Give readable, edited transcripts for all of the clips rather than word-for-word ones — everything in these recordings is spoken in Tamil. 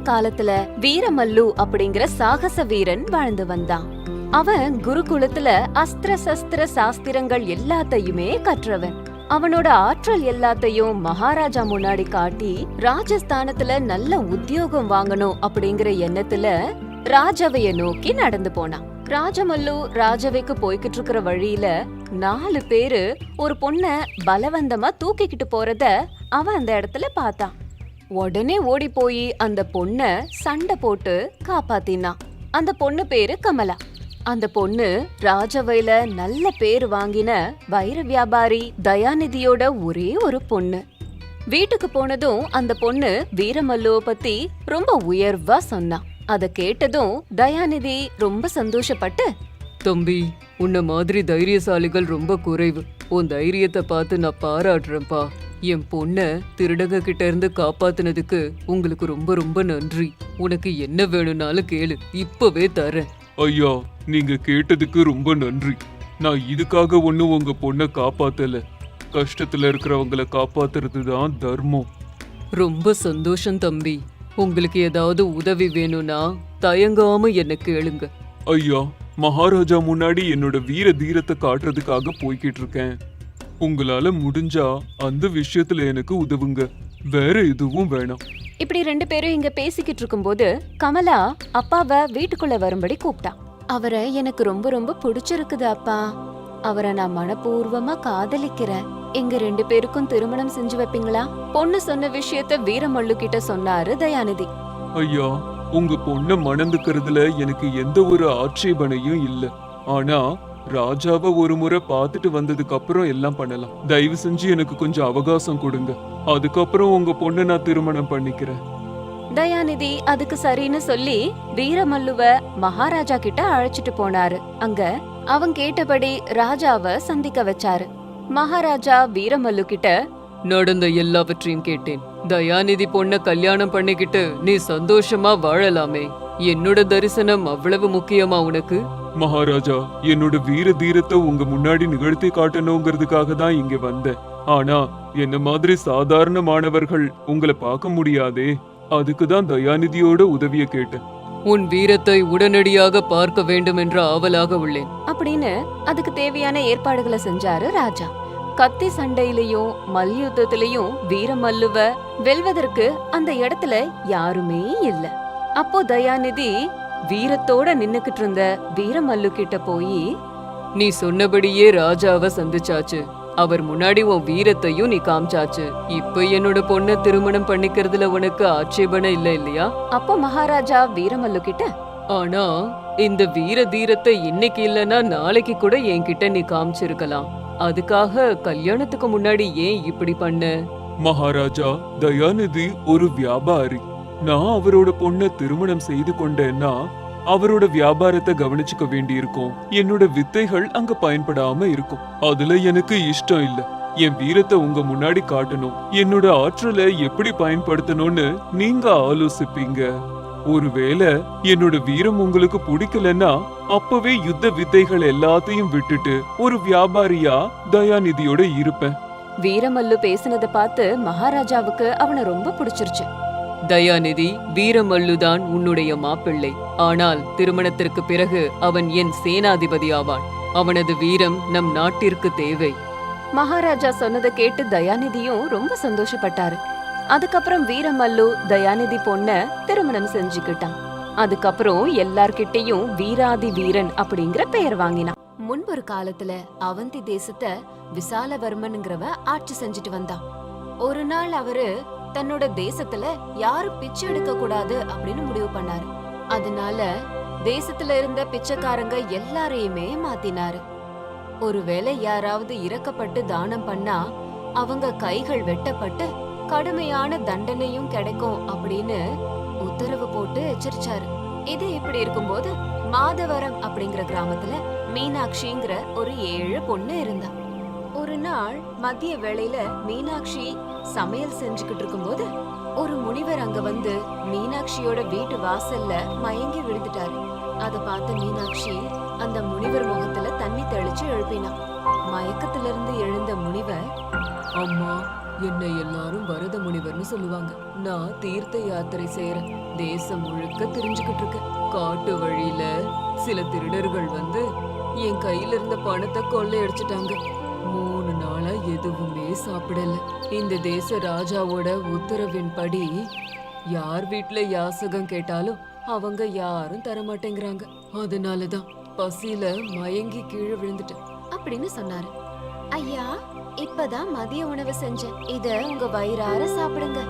காலத்துல வீரமல்லு அப்படிங்கிற சாகச வீரன் வாழ்ந்து வந்தான். அவன் குருகுலத்துல அஸ்திர சஸ்திர சாஸ்திரங்கள் எல்லாத்தையுமே கற்றவன். அவனோட ஆற்றல் எல்லாத்தையும் மகாராஜா முன்னாடி காட்டி ராஜஸ்தானத்துல நல்ல உத்தியோகம் வாங்கணும் அப்படிங்கிற எண்ணத்துல ராஜவைய நோக்கி நடந்து போனான். ராஜமல்லு ராஜவைக்கு போய்கிட்டு இருக்கிற வழியில 4 பேரு ஒரு பொண்ண பலவந்தமா தூக்கிக்கிட்டு போறத அவன் அந்த இடத்துல பார்த்தான். உடனே ஓடி போய் அந்த பொண்ண சண்டை போட்டு காப்பாத்தினான். அந்த பொண்ணு பேரு கமலா. அந்த பொண்ணு ராஜவையில நல்ல பேரு வாங்கின வைர வியாபாரி தயாநிதியோட ஒரே ஒரு பொண்ணு. வீட்டுக்கு போனதும் அந்த பொண்ணு வீரமல்லுவ பத்தி ரொம்ப உயர்வா சொன்னான். அத கேட்டதும் தயாநிதி ரொம்ப சந்தோஷப்பட்டு, தம்பி, உன்ன மாதிரி தைரியசாலிகள் ரொம்ப குறைவு. உன் தைரியத்தை பார்த்து நான் பாராட்டுறேன்பா. என் பொண்ண திருடங்க கிட்ட இருந்து காப்பாத்துனதுக்கு உங்களுக்கு ரொம்ப ரொம்ப நன்றி. உனக்கு என்ன வேணும்னாலும் கேளு, இப்பவே தரேன். ஐயா, நீங்க கேட்டதுக்கு ரொம்ப நன்றி. நான் இதுக்காக ஒண்ணும் உங்க பொண்ணை காப்பாத்தல. கஷ்டத்துல இருக்கிறவங்களை காப்பாத்துறது தான் தர்மம். ரொம்ப சந்தோஷம் தம்பி. உங்களுக்கு ஏதாவது உதவி வேணும்னா தயங்காம என்ன கேளுங்க. ஐயா, மகாராஜா முன்னாடி என்னோட வீர தீரத்தை காட்டுறதுக்காக போய்கிட்டு இருக்கேன். உங்களால முடிஞ்சா அந்த விஷயத்துல எனக்கு உதவுங்க. வேற எதுவும் வேணாம். இப்படி 2 பேரும் இங்க பேசிக்கிட்டு இருக்கும்போது கமலா அப்பாவை வீட்டுக்குள்ள வரும்படி கூப்பிட்டா. அவரை எனக்கு ரொம்ப ரொம்ப பிடிச்சிருக்குது அப்பா. அவரை நான் மனப்பூர்வமா காதலிக்கிறேன். எங்க 2 பேருக்கும் திருமணம் செஞ்சு வைப்பீங்களா? பொண்ணு சொன்ன விஷயத்த வீரமல்லு கிட்ட சொன்னாரு தயாநிதி. ஐயா, உங்க பொண்ண மணந்துக்கிறதுல எனக்கு எந்த ஒரு ஆட்சேபனையும் இல்ல. ஆனா ராஜாவை ஒரு முறை பார்த்துட்டு வந்ததுக்கு அப்புறம் எல்லாம் பண்ணலாம். தயவு செஞ்சு எனக்கு கொஞ்சம் அவகாசம் கொடுங்க. அதுக்கப்புறம் உங்க பொண்ணை நான் திருமணம் பண்ணிக்கிறேன். தயாநிதி அதுக்கு சரின்னு சொல்லி வீரமல்லுவ மகாராஜா கிட்ட அழைச்சிட்டு போனாரு. அங்க அவன் கேட்டபடி ராஜாவ சந்திக்க வச்சாரு. மகாராஜா வீரமல்லு கிட்ட, நடந்த எல்லாவற்றையும் கேட்டேன். தயாநிதி பொண்ண கல்யாணம் பண்ணிக்கிட்டு நீ சந்தோஷமா வாழலாமே. என்னோட தரிசனம் அவ்வளவு முக்கியமா உனக்கு? மகாராஜா, என்னோட வீர தீரத்தை உங்க முன்னாடி நிகழ்த்தி காட்டணுங்கிறதுக்காக தான் இங்க வந்தேன். ஆனா என்ன மாதிரி சாதாரண மாணவர்கள் உங்களை பார்க்க முடியாதே. அதுக்கு தான் தயாநிதியோட உதவிய கேட்டேன். உன் வீரத்தை உடனடியாக பார்க்க வேண்டும் என்ற ஆவலாக உள்ளேன் அப்படின்னு அதுக்கு தேவையான ஏற்பாடுகளை செஞ்சாரு ராஜா. கத்தி சண்டையிலயும் மல்யுத்தத்திலயும் வீரமல்லுவ வெல்வதற்கு அந்த இடத்துல யாருமே இல்ல. அப்போ தயாநிதி வீரத்தோட நின்னுக்கிட்டு இருந்த வீரமல்லு கிட்ட போய், நீ சொன்னபடியே ராஜாவை சந்திச்சாச்சு. அவர் முன்னாடி உன் வீரத்தையும் நீ காமிச்சாச்சு. இப்ப என்னோட பொண்ண திருமணம் பண்ணிக்கிறதுல உனக்கு ஆட்சேபனை இல்ல இல்லையா? அப்போ மகாராஜா வீரமல்லு கிட்ட, ஆனா இந்த வீர தீரத்தை இன்னைக்கு இல்லனா நாளைக்கு கூட என்கிட்ட நீ காமிச்சிருக்கலாம். அதுக்காக கல்யாணத்துக்கு முன்னாடி ஏன் இப்படி பண்ண? மகாராஜா, தயாநிதி ஒரு வியாபாரி. நான் அவரோட பொண்ண திருமணம் செய்து கொண்டேன்னா அவரோட வியாபாரத்தை கவனிச்சுக்க வேண்டி இருக்கும். என்னோட வித்தைகள் அங்க பயன்படாம இருக்கும். அதுல எனக்கு இஷ்டம் இல்ல. என் வீரத்தை உங்க முன்னாடி காட்டணும். என்னோட ஆற்றலை எப்படி பயன்படுத்தணும்னு நீங்க ஆலோசிப்பீங்க. ஒருவேளை என்னோட வீரம் உங்களுக்கு பிடிக்கலன்னா அப்பவே யுத்த வித்தைகள் எல்லாத்தையும் விட்டுட்டு ஒரு வியாபாரியா தயாநிதியோட இருப்பேன். வீரமல்லு பேசினதை பார்த்து மகாராஜாவுக்கு அவனை ரொம்ப பிடிச்சிருச்சு. தயாநிதி, வீரமல்லுதான் உன்னுடைய மாப்பிள்ளை. ஆனால் திருமணத்திற்கு பிறகு அவன் என் சேனாதிபதி ஆவான். அவனது வீரம் நம் நாட்டிற்கு தேவை. மகாராஜா சொன்னதை கேட்டு தயாநிதியும் ரொம்ப சந்தோஷப்பட்டாரு. அதுக்கப்புறம் வீரமல்லு தயாநிதி பொண்ண திருமணம் செஞ்சுக்கிட்டான். அதுக்கப்புறம் எல்லார்கிட்டையும் வீராதி வீரன் அப்படிங்கிற பெயர் வாங்கினான். முன்பொரு காலத்துல அவந்தி தேசத்தை விசாலவர்மன்ங்கிறவ ஆட்சி செஞ்சுட்டு வந்தான். ஒரு நாள் அவரு தன்னோட தேசத்துல யாரும் பிச்சை எடுக்க கூடாது அப்படின்னு முடிவு பண்ணாரு. அதனால தேசத்துல இருந்த பிச்சைக்காரங்க எல்லாரையுமே மாத்தினாரு. ஒருவேளை யாராவது இறக்கப்பட்டு தானம் பண்ணா அவங்க கைகள் வெட்டப்பட்டு கடுமையான தண்டனையும் கிடைக்கும் அப்படின்னு உத்தரவு போட்டு எச்சரிச்சாரு. இது இப்படி இருக்கும்போது மாதவரம் அப்படிங்கிற கிராமத்துல மீனாட்சிங்கிற ஒரு 7 பொண்ணு இருந்தா. ஒரு நாள் மதிய வேளையில மீனாட்சி சமையல் செஞ்சுக்கிட்டு இருக்கும்போது ஒரு முனிவர் அங்க வந்து மீனாட்சியோட வீட்டு வாசல்ல மயங்கி விழுந்துட்டாரு. அத பார்த்த மீனாட்சி அந்த முனிவர் முகத்துல தண்ணி தெளிச்சு எழுப்பினான். மயக்கத்துல இருந்து எழுந்த முனிவர், அம்மா, என்னை எல்லாரும் வரத முனிவர்னு சொல்லுவாங்க. நான் தீர்த்த யாத்திரை செய்யறேன். தேசம் முழுக்க தெரிஞ்சுக்கிட்டு இருக்கேன். காட்டு வழியில சில திருடர்கள் வந்து என் கையில இருந்த பணத்தை கொள்ளையடிச்சிட்டாங்க. 3 நாளா எதுவுமே சாப்பிடல. இந்த தேச ராஜாவோட உத்தரவின்படி யார் வீட்ல யாசகம் கேட்டாலும் அவங்க யாரும் தரமாட்டேங்கிறாங்க. அதனாலதான் பசியில மயங்கி கீழே விழுந்துட்டேன் அப்படின்னு சொன்னாரு. ஐயா, இப்பதான் மதிய உணவு செஞ்சேன், இத உங்க வயிறார சாப்பிடுங்க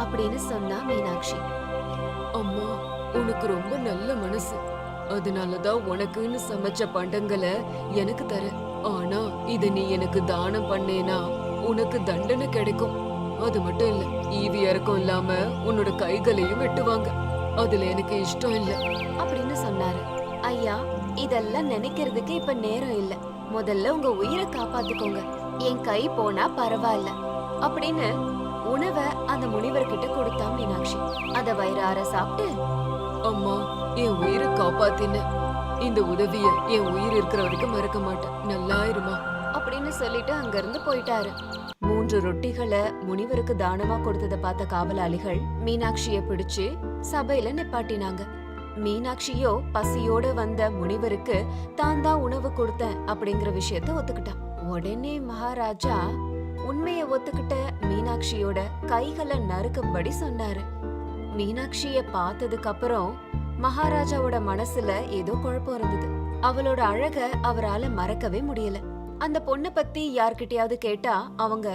அப்படின்னு சொன்னா மீனாட்சி. அம்மா, உனக்கு ரொம்ப நல்ல மனசு. அதனாலதான் உனக்குன்னு சமைச்ச பண்டங்களை எனக்கு தர. ஆனா இத நீ எனக்கு தானம் பண்ணேனா உனக்கு தண்டனை கிடைக்கும். அது மட்டும் இல்ல, ஈவி இறக்கம் இல்லாம உன்னோட கைகளையும் வெட்டுவாங்க. அதுல எனக்கு இஷ்டம் இல்ல அப்படின்னு சொன்னாரு. ஐயா, இதெல்லாம் நினைக்கிறதுக்கு இப்ப நேரம் இல்ல. முதல்ல உங்க உயிரை காப்பாத்திக்கோங்க. என் கை போனா பரவாயில்ல அப்படின்னு உணவை அந்த முனிவர்கிட்ட கொடுத்தா மீனாட்சி. அத வயிறார சாப்பிட்டு, அம்மா, என் உயிரை காப்பாத்தின. இந்த உதவிய என் உயிர் இருக்கிற வரைக்கும் மறக்க மாட்டேன். நல்லா இருமா அப்படின்னு சொல்லிட்டு அங்க இருந்து போயிட்டாரு. 3 ரொட்டிகளை முனிவருக்கு தானமா கொடுத்தத பார்த்த காவலாளிகள் மீனாட்சிய பிடிச்சு சபையில நிப்பாட்டினாங்க. மீனாட்சியோ பசியோட வந்த முனிவருக்கு தான் தான் உணவு கொடுத்தேன் அப்படிங்கிற விஷயத்த ஒத்துக்கிட்டான். உடனே மகாராஜா உண்மைய ஒத்துக்கிட்ட மீனாட்சியோட கைகளை நறுக்கும்படி சொன்னாரு. மீனாட்சிய பார்த்ததுக்கு அப்புறம் மகாராஜாவோட மனசுல ஏதோ குழப்பம் இருந்தது. அவளோட அழக அவரால மறக்கவே முடியல. அந்த பொண்ணை பத்தி யார்கிட்டயாவது கேட்டா அவங்க,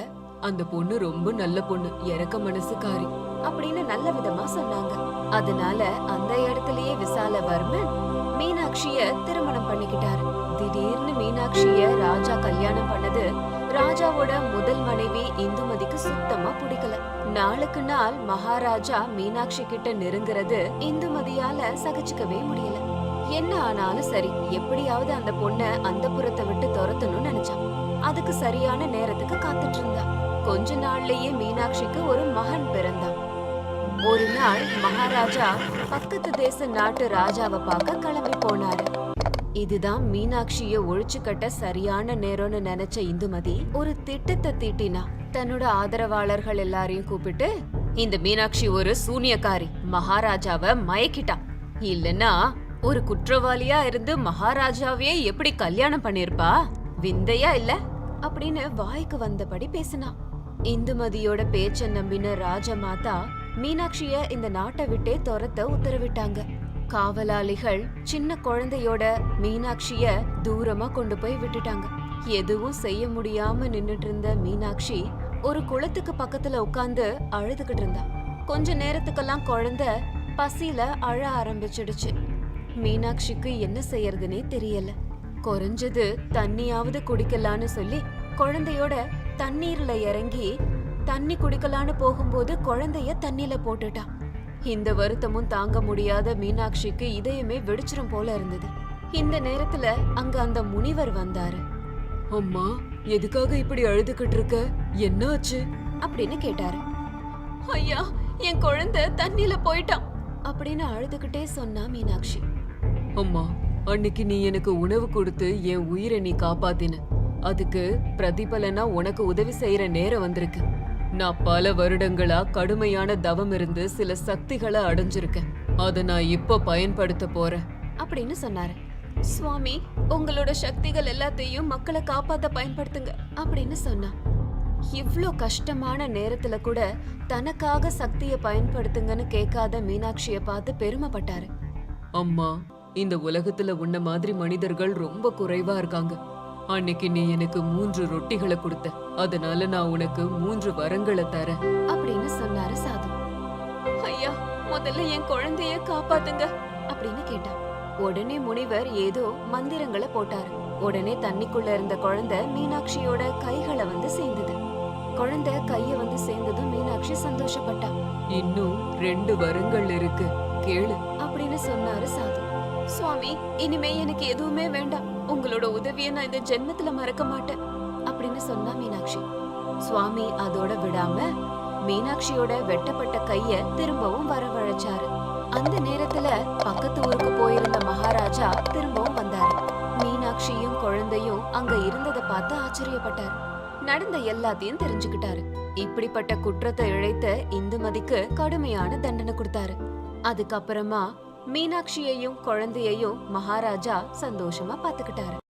அந்த பொண்ணு ரொம்ப நல்ல பொண்ணு, இறக்க மனசுக்காரி அப்படின்னு நல்ல விதமா சொன்னாங்க. அதனால அந்த இடத்துலயே விசாலவர்மன் மீனாட்சிய திருமணம் பண்ணிக்கிட்டாரு. திடீர்னு மீனாட்சிய ராஜா கல்யாணம் பண்ணது ராஜாவோட முதல் மனைவி இந்துமதிக்கு சுத்தமா பிடிக்கல. நாளுக்கு நாள் மகாராஜா மீனாட்சி கிட்ட நெருங்குறது இந்துமதியால சகிச்சுக்கவே முடியல. என்ன ஆனாலும் சரி, எப்படியாவது அந்த பொண்ண அந்த புறத்தை விட்டு துரத்தணும்னு நினைச்சான். அதுக்கு சரியான நேரத்துக்கு காத்துட்டு இருந்தா. கொஞ்ச நாள்லயே மீனாட்சிக்கு ஒரு மகன் பிறந்தான். ஒரு நாள் மகாராஜா பக்கத்து தேச நாட்டு ராஜாவை பார்க்க கிளம்பி போனாரு. இதுதான் மீனாட்சிய ஒழிச்சு கட்ட சரியான நேரம்னு நினைச்ச இந்துமதி ஒரு திட்டத்தை தீட்டினா. தன்னோட ஆதரவாளர்கள் எல்லாரையும் கூப்பிட்டு, இந்த மீனாட்சி ஒரு சூனியக்காரி, மகாராஜாவை மயக்கிட்டா. இல்லன்னா ஒரு குற்றவாளியா இருந்து மகாராஜாவே எப்படி கல்யாணம் பண்ணிருப்பா? விந்தையா இல்ல அப்படின்னு வாய்க்கு வந்தபடி பேசினா. இந்துமதியோட பேச்ச நம்பின ராஜமாதா மீனாட்சிய இந்த நாட்டை விட்டே துரத்த உத்தரவிட்டாங்க. காவலாளிகள் சின்ன குழந்தையோட மீனாட்சிய தூரமா கொண்டு போய் விட்டுட்டாங்க. எதுவும் செய்ய முடியாம நின்னுட்டு இருந்த மீனாட்சி ஒரு குளத்துக்கு பக்கத்துல உட்கார்ந்து அழுதுகிட்டு இருந்தா. கொஞ்ச நேரத்துக்கெல்லாம் குழந்தை பசியில அழ ஆரம்பிச்சிடுச்சு. மீனாட்சிக்கு என்ன செய்யறதுனே தெரியல. குறைஞ்சது தண்ணியாவது குடிக்கலான்னு சொல்லி குழந்தையோட தண்ணீர்ல இறங்கி தண்ணி குடிக்கலான்னு போகும்போது குழந்தைய தண்ணில போட்டுட்டா. இந்த வருத்தமும் தாங்க முடியாத மீனாட்சிக்கு இதயமே வெடிச்சிரும் போல இருந்தது. இந்த நேரத்துல அங்க அந்த முனிவர் வந்தாரு. அம்மா, எதுக்காக இப்படி அழுதுகிட்டு இருக்க? என்னாச்சு அப்படின்னு கேட்டாரு. ஐயா, என் குழந்தை தண்ணில போயிட்டான் அப்படின்னு அழுதுகிட்டே சொன்னா மீனாட்சி. அம்மா, அன்னைக்கு நீ எனக்கு உணவு கொடுத்து என் உயிரை நீ காப்பாத்தின. அதுக்கு பிரதிபலனா உனக்கு உதவி செய்யற நேரம் வந்திருக்கு. நான் பல வருடங்களா கடுமையான தவம் இருந்து சில சக்திகளை அடைஞ்சிருக்கேன். அத நான் இப்ப பயன்படுத்த போறேன் அப்படின்னு சொன்னாரு. சுவாமி, உங்களோட சக்திகள் எல்லாத்தையும் மக்களை காப்பாத்த பயன்படுத்துங்க அப்படின்னு சொன்னா. இவ்ளோ கஷ்டமான நேரத்துல கூட தனக்காக சக்தியை பயன்படுத்துங்கன்னு கேட்காத மீனாட்சிய பார்த்து பெருமைப்பட்டாரு. அம்மா, இந்த உலகத்துல உன்ன மாதிரி மனிதர்கள் ரொம்ப குறைவா இருக்காங்க. அன்னைக்கு நீ எனக்கு 3 ரொட்டிகளை கொடுத்த, அதனால நான் உனக்கு 3 வரங்களை தரேன் அப்படின்னு சொன்னாரு சாது. ஐயா, முதல்ல என் குழந்தைய காப்பாத்துங்க அப்படின்னு கேட்டா. உடனே முனிவர் ஏதோ மந்திரங்களை போட்டாரு. உடனே தண்ணிக்குள்ள இருந்த குழந்தை மீனாட்சியோட கைகளை வந்து சேர்ந்தது. குழந்தை கைய வந்து சேர்ந்ததும் மீனாட்சி சந்தோஷப்பட்டா. இன்னும் 2 வரங்கள் இருக்கு, கேளு அப்படின்னு சொன்னாரு சாது. சுவாமி, இனிமே எனக்கு எதுவுமே வேண்டாம். உங்களோட உதவியை நான் இந்த ஜென்மத்துல மறக்க மாட்டேன் அப்படின்னு சொன்னா மீனாட்சி. சுவாமி அதோட விடாம மீனாட்சியோட வெட்டப்பட்ட கைய திரும்பவும் வரவழைச்சாரு. அந்த நேரத்துல பக்கத்து ஊருக்கு போயிருந்த மகாராஜா திரும்பவும் வந்தாரு. மீனாட்சியும் குழந்தையும் அங்க இருந்ததை பார்த்து ஆச்சரியப்பட்டாரு. நடந்த எல்லாத்தையும் தெரிஞ்சுக்கிட்டாரு. இப்படிப்பட்ட குற்றத்தை இழைத்த இந்துமதிக்கு கடுமையான தண்டனை கொடுத்தாரு. அதுக்கப்புறமா மீனாட்சியையும் குழந்தையையும் மகாராஜா சந்தோஷமா பாத்துக்கிட்டாரு.